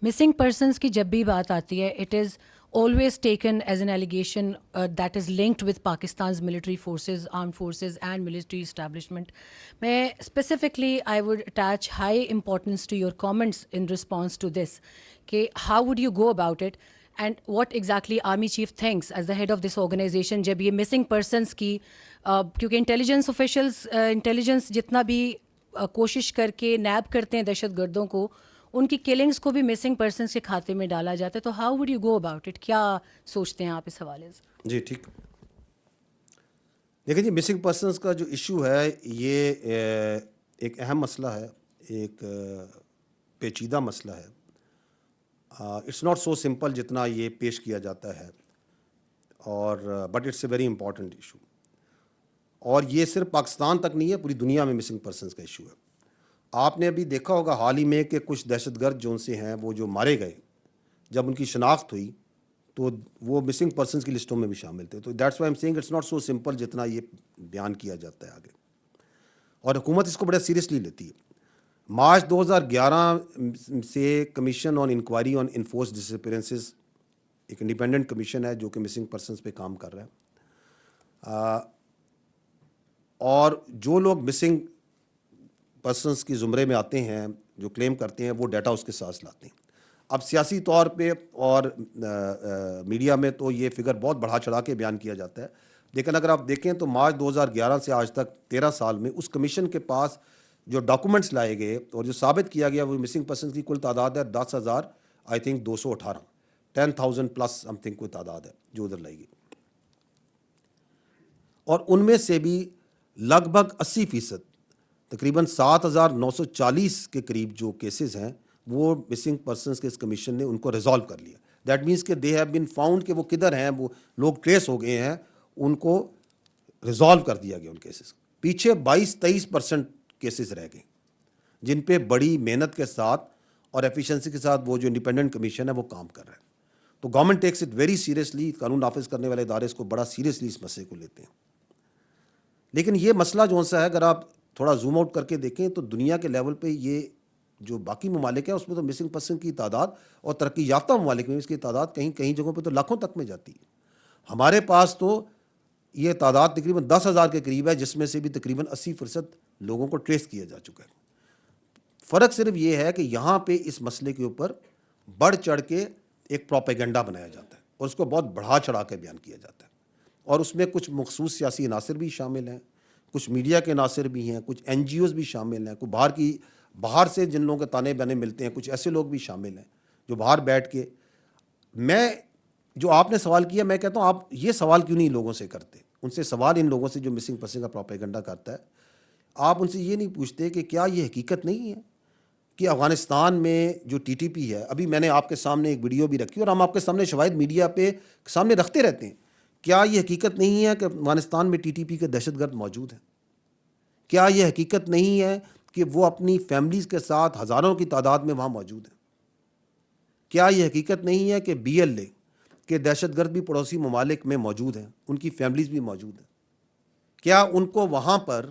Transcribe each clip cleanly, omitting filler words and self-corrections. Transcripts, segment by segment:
Missing persons کی جب بھی بات آتی ہے it is always taken as an allegation that is linked with Pakistan's military forces, armed forces and military establishment. Specifically, I would attach high importance to your comments in response to this. Okay, how would you go about it? And what exactly Army Chief thinks as the head of this organization جب یہ missing persons کی کیونکہ intelligence officials intelligence جتنا بھی کوشش کر کے NAB کرتے ہیں دہشت گردوں کو, ان کی کلنگس کو بھی مسنگ پرسنس کے کھاتے میں ڈالا جاتا ہے. تو how would you go about it? کیا سوچتے ہیں آپ اس حوالے سے؟ جی ٹھیک. دیکھیں جی, مسنگ پرسنس کا جو ایشو ہے یہ ایک اہم مسئلہ ہے, ایک پیچیدہ مسئلہ ہے. اٹس ناٹ سو سمپل جتنا یہ پیش کیا جاتا ہے, اور but it's a very important issue. اور یہ صرف پاکستان تک نہیں ہے, پوری دنیا میں مسنگ پرسنس کا ایشو ہے. آپ نے ابھی دیکھا ہوگا حال ہی میں کہ کچھ دہشت گرد جو ان سے ہیں وہ جو مارے گئے, جب ان کی شناخت ہوئی تو وہ مسنگ پرسنس کی لسٹوں میں بھی شامل تھے. تو that's why I'm seeing it's not so simple جتنا یہ بیان کیا جاتا ہے آگے, اور حکومت اس کو بڑا سیریسلی لیتی ہے. مارچ 2011 سے کمیشن آن انکوائری آن انفورس ڈسپیرنسز ایک انڈیپینڈنٹ کمیشن ہے جو کہ مسنگ پرسنس پہ کام کر رہا ہے, اور جو لوگ مسنگ پرسنس کی زمرے میں آتے ہیں, جو کلیم کرتے ہیں, وہ ڈیٹا اس کے ساتھ لاتے ہیں. اب سیاسی طور پہ اور میڈیا میں تو یہ فگر بہت بڑھا چڑھا کے بیان کیا جاتا ہے, لیکن اگر آپ دیکھیں تو مارچ 2011 سے آج تک 13 سال میں اس کمیشن کے پاس جو ڈاکومنٹس لائے گئے اور جو ثابت کیا گیا وہ مسنگ پرسنس کی کل تعداد ہے 10,000 I think 218 10,000 plus some thing کوئی تعداد ہے جو ادھر لائی گئی. اور ان میں سے بھی لگ بھگ 80% تقریباً 7,940 کے قریب جو کیسز ہیں وہ مسنگ پرسنس کے اس کمیشن نے ان کو ریزالو کر لیا. دیٹ مینس کہ دے ہیو بین فاؤنڈ کہ وہ کدھر ہیں, وہ لوگ ٹریس ہو گئے ہیں, ان کو ریزالو کر دیا گیا ان کیسز. پیچھے 22-23% کیسز رہ گئے جن پہ بڑی محنت کے ساتھ اور ایفیشنسی کے ساتھ وہ جو انڈیپینڈنٹ کمیشن ہے وہ کام کر رہا ہے. تو government takes it very seriously, قانون نافذ کرنے والے ادارے اس کو بڑا سیریسلی اس مسئلے کو لیتے ہیں. لیکن یہ مسئلہ جو سا ہے اگر آپ تھوڑا زوم آؤٹ کر کے دیکھیں تو دنیا کے لیول پہ یہ جو باقی ممالک ہیں اس میں تو مسنگ پرسن کی تعداد, اور ترقی یافتہ ممالک میں اس کی تعداد کہیں جگہوں پہ تو لاکھوں تک میں جاتی ہے. ہمارے پاس تو یہ تعداد تقریباً 10,000 کے قریب ہے, جس میں سے بھی تقریباً 80% لوگوں کو ٹریس کیا جا چکا ہے. فرق صرف یہ ہے کہ یہاں پہ اس مسئلے کے اوپر بڑھ چڑھ کے ایک پروپیگنڈا بنایا جاتا ہے اور اس کو بہت بڑھا چڑھا کے بیان کیا جاتا ہے, اور اس میں کچھ مخصوص سیاسی عناصر بھی شامل ہیں, کچھ میڈیا کے عناصر بھی ہیں, کچھ این جی اوز بھی شامل ہیں, کوئی باہر سے جن لوگوں کے تانے بانے ملتے ہیں, کچھ ایسے لوگ بھی شامل ہیں جو باہر بیٹھ کے. میں جو آپ نے سوال کیا, میں کہتا ہوں آپ یہ سوال کیوں نہیں لوگوں سے کرتے, ان سے سوال ان لوگوں سے جو مسنگ پرسن کا پروپیگنڈا کرتا ہے, آپ ان سے یہ نہیں پوچھتے کہ کیا یہ حقیقت نہیں ہے کہ افغانستان میں جو ٹی ٹی پی ہے, ابھی میں نے آپ کے سامنے ایک ویڈیو بھی رکھی اور ہم آپ کے سامنے شواہد میڈیا پہ سامنے رکھتے رہتے ہیں, کیا یہ حقیقت نہیں ہے کہ افغانستان میں ٹی ٹی پی کے دہشت گرد موجود ہیں؟ کیا یہ حقیقت نہیں ہے کہ وہ اپنی فیملیز کے ساتھ ہزاروں کی تعداد میں وہاں موجود ہیں؟ کیا یہ حقیقت نہیں ہے کہ بی ایل اے کے دہشت گرد بھی پڑوسی ممالک میں موجود ہیں, ان کی فیملیز بھی موجود ہیں؟ کیا ان کو وہاں پر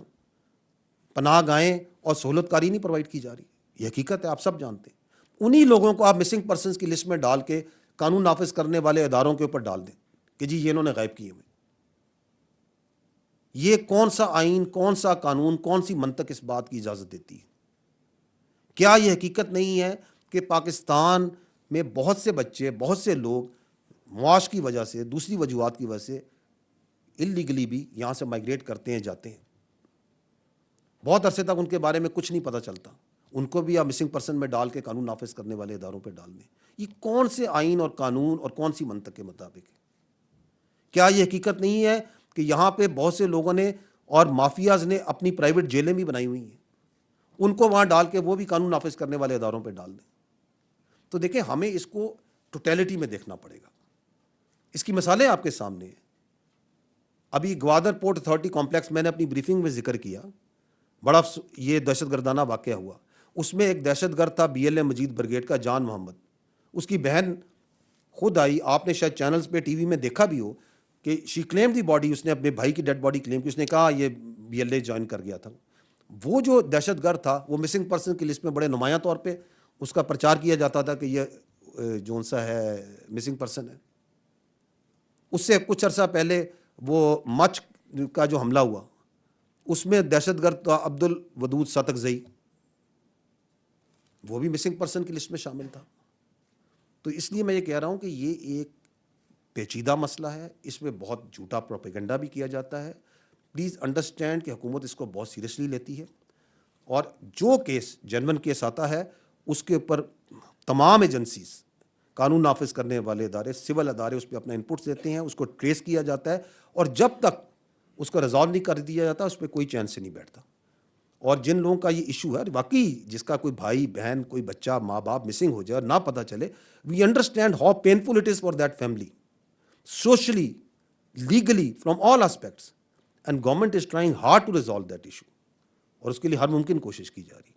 پناہ گاہیں اور سہولت کاری نہیں پرووائڈ کی جا رہی؟ یہ حقیقت ہے, آپ سب جانتے ہیں. انہی لوگوں کو آپ مسنگ پرسنس کی لسٹ میں ڈال کے قانون نافذ کرنے والے اداروں کے اوپر ڈال دیں کہ جی یہ انہوں نے غائب کیے ہوئے. یہ کون سا آئین, کون سا قانون, کون سی منطق اس بات کی اجازت دیتی ہے؟ کیا یہ حقیقت نہیں ہے کہ پاکستان میں بہت سے بچے, بہت سے لوگ معاش کی وجہ سے, دوسری وجوہات کی وجہ سے اللیگلی بھی یہاں سے مائگریٹ کرتے ہیں, جاتے ہیں, بہت عرصے تک ان کے بارے میں کچھ نہیں پتہ چلتا, ان کو بھی آپ مسنگ پرسن میں ڈال کے قانون نافذ کرنے والے اداروں پہ ڈال دیں. یہ کون سے آئین اور قانون اور کون سی منطق کے مطابق ہے؟ کیا یہ حقیقت نہیں ہے کہ یہاں پہ بہت سے لوگوں نے اور مافیاز نے اپنی پرائیویٹ جیلیں بھی بنائی ہوئی ہیں, ان کو وہاں ڈال کے وہ بھی قانون نافذ کرنے والے اداروں پہ ڈال دیں؟ تو دیکھیں, ہمیں اس کو ٹوٹیلٹی میں دیکھنا پڑے گا. اس کی مثالیں آپ کے سامنے ہیں. ابھی گوادر پورٹ اتھارٹی کمپلیکس میں نے اپنی بریفنگ میں ذکر کیا, بڑا یہ دہشت گردانہ واقعہ ہوا. اس میں ایک دہشت گرد تھا B L A Majeed brigade کا, جان محمد. اس کی بہن خود آئی, آپ نے شاید چینلز پہ ٹی وی میں دیکھا بھی ہو کہ شی کلیم دی باڈی, اس نے اپنے بھائی کی ڈیڈ باڈی کلیم کی, اس نے کہا یہ بی ایل اے جوائن کر گیا تھا. وہ جو دہشت گرد تھا وہ مسنگ پرسن کی لسٹ میں بڑے نمایاں طور پہ اس کا پرچار کیا جاتا تھا کہ یہ جون سا ہے مسنگ پرسن ہے. اس سے کچھ عرصہ پہلے وہ مچ کا جو حملہ ہوا اس میں دہشت گرد تھا عبد الودود ساتکزئی, وہ بھی مسنگ پرسن کی لسٹ میں شامل تھا. تو اس لیے میں یہ کہہ رہا ہوں کہ یہ ایک پیچیدہ مسئلہ ہے, اس میں بہت جھوٹا پروپیگنڈا بھی کیا جاتا ہے. پلیز انڈرسٹینڈ کہ حکومت اس کو بہت سیریسلی لیتی ہے, اور جو کیس جینون کیس آتا ہے اس کے اوپر تمام ایجنسیز, قانون نافذ کرنے والے ادارے, سول ادارے اس پہ اپنا انپٹس دیتے ہیں, اس کو ٹریس کیا جاتا ہے, اور جب تک اس کو ریزالو نہیں کر دیا جاتا اس پہ کوئی چین سے نہیں بیٹھتا. اور جن لوگوں کا یہ ایشو ہے واقعی, جس کا کوئی بھائی بہن کوئی بچہ ماں باپ مسنگ ہو جائے اور نہ پتہ چلے, we understand how painful it is for that family, socially, legally, from all aspects, and government is trying hard to resolve that issue, اور اس کے لیے ہر ممکن کوشش کی جا رہی ہے.